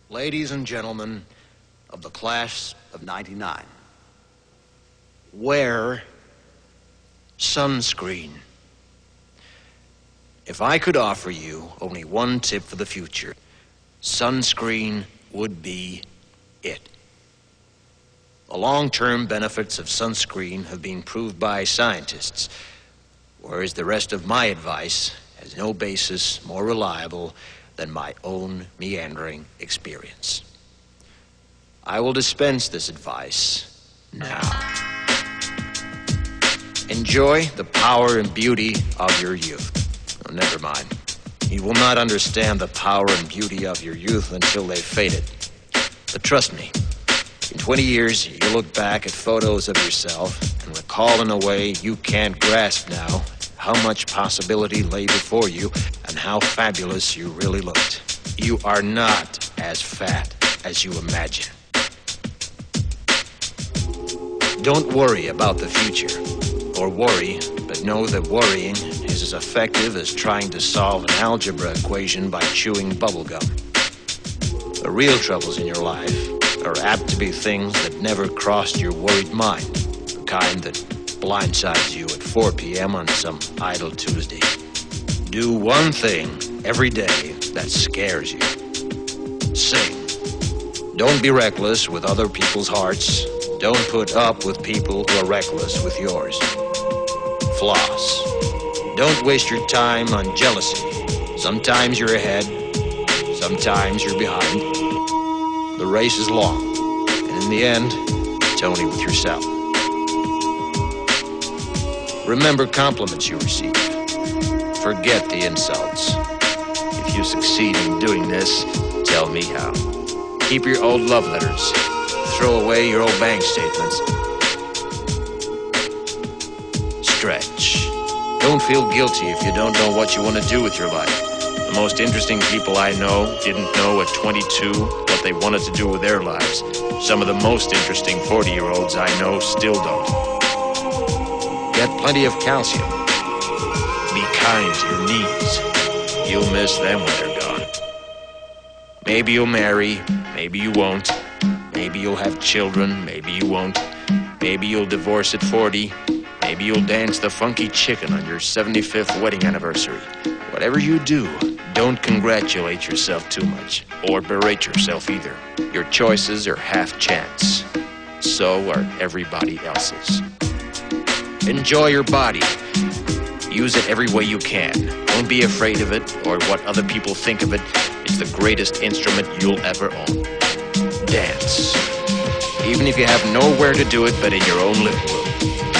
Ladies and gentlemen of the class of '99, wear sunscreen. If I could offer you only one tip for the future, sunscreen would be it. The long-term benefits of sunscreen have been proved by scientists, whereas the rest of my advice has no basis more reliable than my own meandering experience. I will dispense this advice now. Enjoy the power and beauty of your youth. Oh, never mind. You will not understand the power and beauty of your youth until they've faded. But trust me, in 20 years, you'll look back at photos of yourself and recall in a way you can't grasp now how much possibility lay before you and how fabulous you really looked. You are not as fat as you imagine. Don't worry about the future, or worry, but know that worrying is as effective as trying to solve an algebra equation by chewing bubblegum. The real troubles in your life are apt to be things that never crossed your worried mind, the kind that blindsides you at 4 p.m. on some idle Tuesday. Do one thing every day that scares you. Sing. Don't be reckless with other people's hearts. Don't put up with people who are reckless with yours. Floss. Don't waste your time on jealousy. Sometimes you're ahead, sometimes you're behind. The race is long, and in the end, it's only with yourself. Remember compliments you receive. Forget the insults. If you succeed in doing this, tell me how. Keep your old love letters. Throw away your old bank statements. Stretch. Don't feel guilty if you don't know what you want to do with your life. The most interesting people I know didn't know at 22 what they wanted to do with their lives. Some of the most interesting 40-year-olds I know still don't. Get plenty of calcium. Be kind to your knees. You'll miss them when they're gone. Maybe you'll marry, maybe you won't. Maybe you'll have children, maybe you won't. Maybe you'll divorce at 40. Maybe you'll dance the funky chicken on your 75th wedding anniversary. Whatever you do, don't congratulate yourself too much, or berate yourself either. Your choices are half chance. So are everybody else's. Enjoy your body. Use it every way you can. Don't be afraid of it or what other people think of it. It's the greatest instrument you'll ever own. Dance. Even if you have nowhere to do it but in your own living room.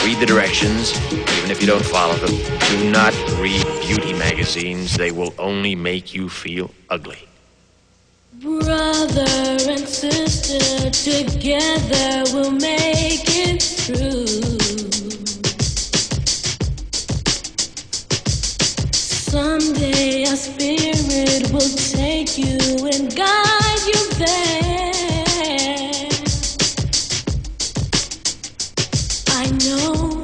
Read the directions, even if you don't follow them. Do not read beauty magazines. They will only make you feel ugly. Brother and sister, together we'll make it through. Someday our spirit will take you and guide you there. I know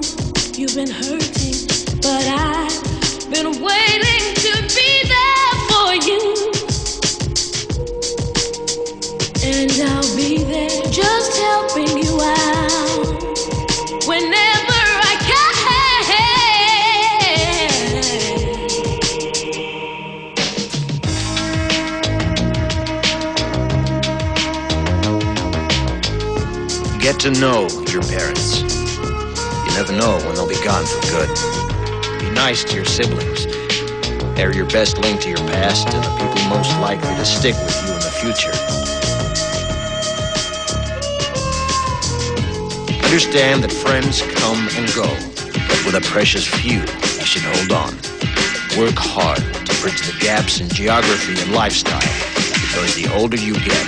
you've been hurting, but I've been waiting to be there for you. And I'll be there just helping you out whenever I can. Get to know your parents. You never know when they'll be gone for good. Be nice to your siblings. They're your best link to your past and the people most likely to stick with you in the future. Understand that friends come and go, but with a precious few, you should hold on. Work hard to bridge the gaps in geography and lifestyle, because the older you get,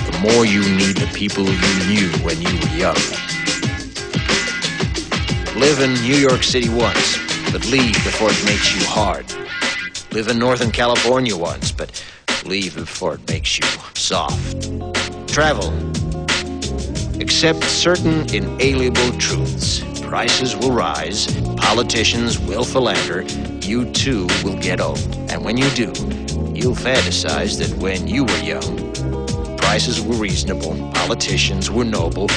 the more you need the people you knew when you were young. Live in New York City once, but leave before it makes you hard. Live in Northern California once, but leave before it makes you soft. Travel. Accept certain inalienable truths. Prices will rise, politicians will philander, you too will get old. And when you do, you'll fantasize that when you were young, prices were reasonable, politicians were noble,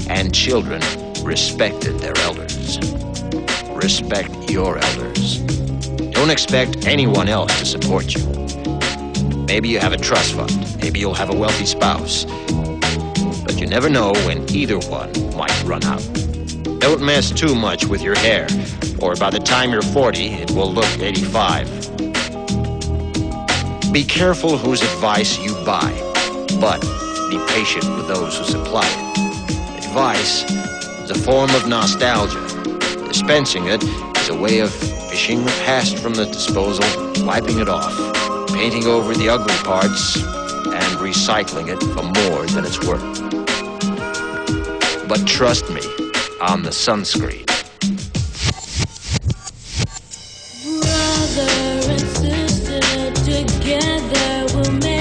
and children respected their elders. Respect your elders. Don't expect anyone else to support you. Maybe you have a trust fund. Maybe you'll have a wealthy spouse. But you never know when either one might run out. Don't mess too much with your hair, or by the time you're 40, it will look 85. Be careful whose advice you buy, but be patient with those who supply it. Advice is a form of nostalgia. Dispensing it is a way of fishing the past from the disposal, wiping it off, painting over the ugly parts, and recycling it for more than it's worth. But trust me on the sunscreen. Brother and sister, together we'll make